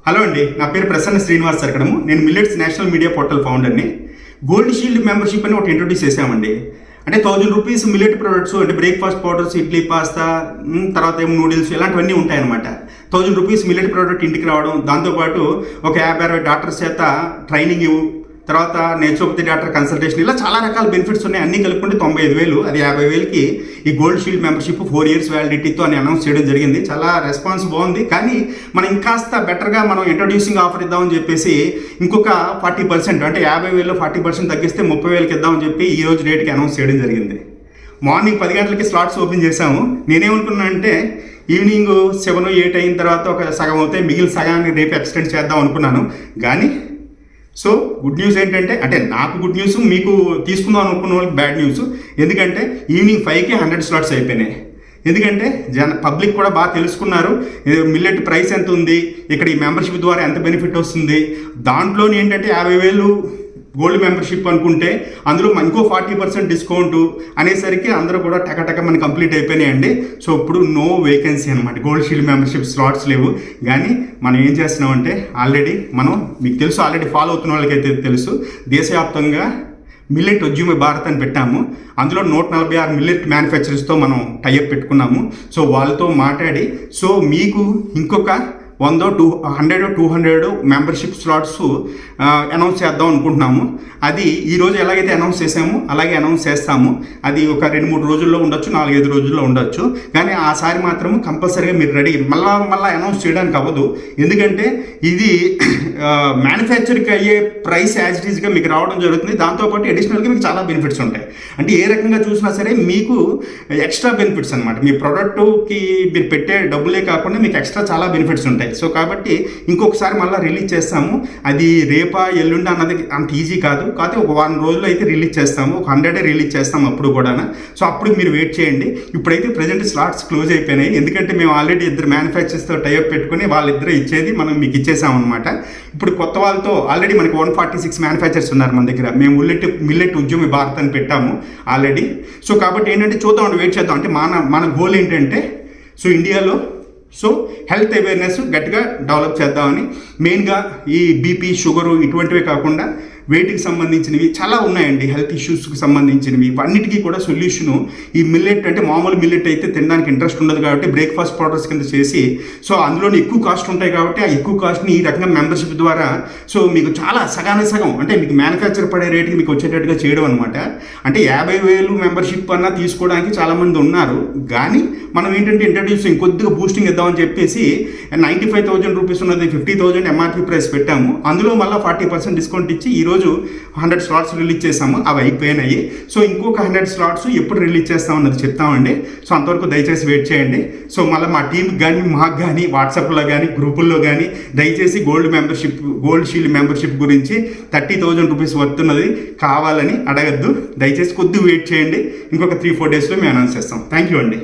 Hello అండి, నా పేరు ప్రసన్న శ్రీనివాస్ సర్కడము. నేను మిల్లెట్స్ నేషనల్ మీడియా పోర్టల్ ఫౌండర్ని. గోల్డ్ షీల్డ్ మెంబర్షిప్ అని ఒకటి ఇంట్రొడ్యూస్ చేసామండి. అంటే 1000 రూపీస్ మిల్లెట్ ప్రొడక్ట్స్ అంటే బ్రేక్ఫాస్ట్ పౌడర్స్, ఇడ్లీ, పాస్తా, తర్వాత ఏమో నూడిల్స్ ఇలాంటివన్నీ ఉంటాయన్నమాట. 1000 రూపీస్ మిల్లెట్ ప్రోడక్ట్ ఇంటికి రావడం, దాంతోపాటు ఒక 50-60 డాక్టర్స్ చేత ట్రైనింగ్ తర్వాత నేచురోపతి డాక్టర్ కన్సల్టేషన్, ఇలా చాలా రకాల బెనిఫిట్స్ ఉన్నాయి. అన్నీ కలుపుకుంటే 95,000. అది 50,000కి ఈ గోల్డ్ షీల్డ్ మెంబర్షిప్ 4 years వ్యాలిడిటీతో అని అనౌన్స్ చేయడం జరిగింది. చాలా రెస్పాన్స్ బాగుంది. కానీ మనం ఇంకాస్త బెటర్గా మనం ఇంట్రొడ్యూసింగ్ ఆఫర్ ఇద్దామని చెప్పేసి ఇంకొక 40%, అంటే 50,000లో 40% తగ్గిస్తే 30,000కి ఇద్దామని చెప్పి ఈ రోజు డేట్కి అనౌన్స్ చేయడం జరిగింది. మార్నింగ్ 10 గంటలకి స్లాట్స్ ఓపెన్ చేశాము. నేనేమనుకున్నా అంటే ఈవినింగ్ 7-8 అయిన తర్వాత ఒక సగం అవుతాయి, మిగిలిన సగాన్ని రేపు ఎక్స్టెండ్ చేద్దాం అనుకున్నాను. కానీ సో గుడ్ న్యూస్ ఏంటంటే, అంటే నాకు గుడ్ న్యూస్, మీకు తీసుకుందాం అనుకున్న వాళ్ళకి బ్యాడ్ న్యూస్. ఎందుకంటే ఈవినింగ్ 5కి 100 స్లాట్స్ అయిపోయినాయి. ఎందుకంటే పబ్లిక్ కూడా బాగా తెలుసుకున్నారు మిల్లెట్ ప్రైస్ ఎంత ఉంది, ఇక్కడ ఈ మెంబర్షిప్ ద్వారా ఎంత బెనిఫిట్ వస్తుంది. దాంట్లోని ఏంటంటే 50,000 గోల్డ్ మెంబర్షిప్ అనుకుంటే అందులో ఇంకో 40% డిస్కౌంట్ అనేసరికి అందరూ కూడా టకటక మనకి కంప్లీట్ అయిపోయినాయండి. సో ఇప్పుడు నో వేకెన్సీ అనమాట, గోల్డ్ షీల్డ్ మెంబర్షిప్ స్లాట్స్ లేవు. కానీ మనం ఏం చేస్తున్నామంటే ఆల్రెడీ మీకు తెలుసు, ఆల్రెడీ ఫాలో అవుతున్న వాళ్ళకైతే తెలుసు, దేశవ్యాప్తంగా మిల్లెట్ ఉద్యమ భారత్ అని పెట్టాము. అందులో 146 మిల్లెట్ మ్యానుఫ్యాక్చరర్స్తో మనం టైఅప్ పెట్టుకున్నాము. సో వాళ్ళతో మాట్లాడి సో మీకు ఇంకొక 100-200 మెంబర్షిప్ స్లాట్స్ అనౌన్స్ చేద్దాం అనుకుంటున్నాము. అది ఈరోజు ఎలాగైతే అనౌన్స్ చేసామో అలాగే అనౌన్స్ చేస్తాము. అది ఒక 2-3 రోజుల్లో ఉండొచ్చు, 4-5 రోజుల్లో ఉండొచ్చు. కానీ ఆసారి మాత్రం కంపల్సరీగా మీరు రెడీ. మళ్ళీ అనౌన్స్ చేయడానికి అవ్వదు. ఎందుకంటే ఇది మ్యానుఫ్యాక్చర్కి అయ్యే ప్రైస్ యాజ్ ఇట్ ఈస్గా మీకు రావడం జరుగుతుంది. దాంతోపాటు అడిషనల్గా మీకు చాలా బెనిఫిట్స్ ఉంటాయి. అంటే ఏ రకంగా చూసినా సరే మీకు ఎక్స్ట్రా బెనిఫిట్స్ అనమాట. మీ ప్రోడక్ట్కి మీరు పెట్టే డబ్బులే కాకుండా మీకు ఎక్స్ట్రా చాలా బెనిఫిట్స్ ఉంటాయి. సో కాబట్టి ఇంకొకసారి మళ్ళీ రిలీజ్ చేస్తాము. అది రేపా ఎల్లుండి అన్నది అంత ఈజీ కాదు. కాకపోతే ఒక 1 రోజుల్లో అయితే రిలీజ్ చేస్తాము. ఒక 100 రిలీజ్ చేస్తాము అప్పుడు కూడా. సో అప్పుడు మీరు వెయిట్ చేయండి. ఇప్పుడైతే ప్రజెంట్ స్లాట్స్ క్లోజ్ అయిపోయినాయి. ఎందుకంటే మేము ఆల్రెడీ 2 మ్యానుఫ్యాక్చర్స్తో టైఅప్ పెట్టుకుని వాళ్ళిద్దరూ ఇచ్చేది మనం మీకు ఇచ్చేసామన్నమాట. ఇప్పుడు కొత్త వాళ్ళతో ఆల్రెడీ మనకి 146 మ్యానుఫ్యాక్చర్స్ ఉన్నారు మన దగ్గర. మేము మిల్లెట్ ఉద్యమ భారత్ అని పెట్టాము ఆల్రెడీ. సో కాబట్టి ఏంటంటే చూద్దాం, వెయిట్ చేద్దాం. అంటే మన గోల్ ఏంటంటే సో ఇండియాలో హెల్త్ అవేర్నెస్ గట్టిగా డెవలప్ చేద్దామని. మెయిన్గా ఈ బీపీ, షుగరు ఇటువంటివే కాకుండా వెయిట్కి సంబంధించినవి చాలా ఉన్నాయండి, హెల్త్ ఇష్యూస్కి సంబంధించినవి. అన్నిటికీ కూడా సొల్యూషను ఈ మిల్లెట్. అంటే మామూలు మిల్లెట్ అయితే తినడానికి ఇంట్రెస్ట్ ఉండదు కాబట్టి బ్రేక్ఫాస్ట్ పౌడర్స్ కింద చేసి, సో అందులోని ఎక్కువ కాస్ట్ ఉంటాయి కాబట్టి ఆ ఎక్కువ కాస్ట్ని ఈ రకంగా మెంబర్షిప్ ద్వారా సో మీకు చాలా సగానికి సగం, అంటే మీకు మ్యానుఫ్యాక్చర్ పడే రేటుకి మీకు వచ్చేటట్టుగా చేయడం అనమాట. అంటే 50,000 మెంబర్షిప్ అన్నా తీసుకోవడానికి చాలామంది ఉన్నారు. కానీ మనం ఏంటంటే ఇంట్రడ్యూస్ ఇంకొద్దిగా బూస్టింగ్ ఇద్దామని చెప్పేసి 95,000 రూపీస్ ఉన్నది 50,000 ఎంఆర్పీ ప్రైస్ పెట్టాము. అందులో మళ్ళీ 40% డిస్కౌంట్ ఇచ్చి ఈరోజు 100 స్లాట్స్ రిలీజ్ చేసాము. అవి అయిపోయినాయి. సో ఇంకొక 100 స్లాట్స్ ఎప్పుడు రిలీజ్ చేస్తామన్నది చెప్తామండి. సో అంతవరకు దయచేసి వెయిట్ చేయండి. సో మళ్ళీ మా టీంకి కానీ మాకు కానీ వాట్సాప్లో కానీ గ్రూపుల్లో కానీ దయచేసి గోల్డ్ షీల్డ్ మెంబర్షిప్ గురించి 30,000 రూపీస్ వర్తున్నది కావాలని అడగద్దు. దయచేసి కొద్దిగా వెయిట్ చేయండి. ఇంకొక 3-4 డేస్లో మేము అనౌన్స్ చేస్తాం. థ్యాంక్ యూ అండి.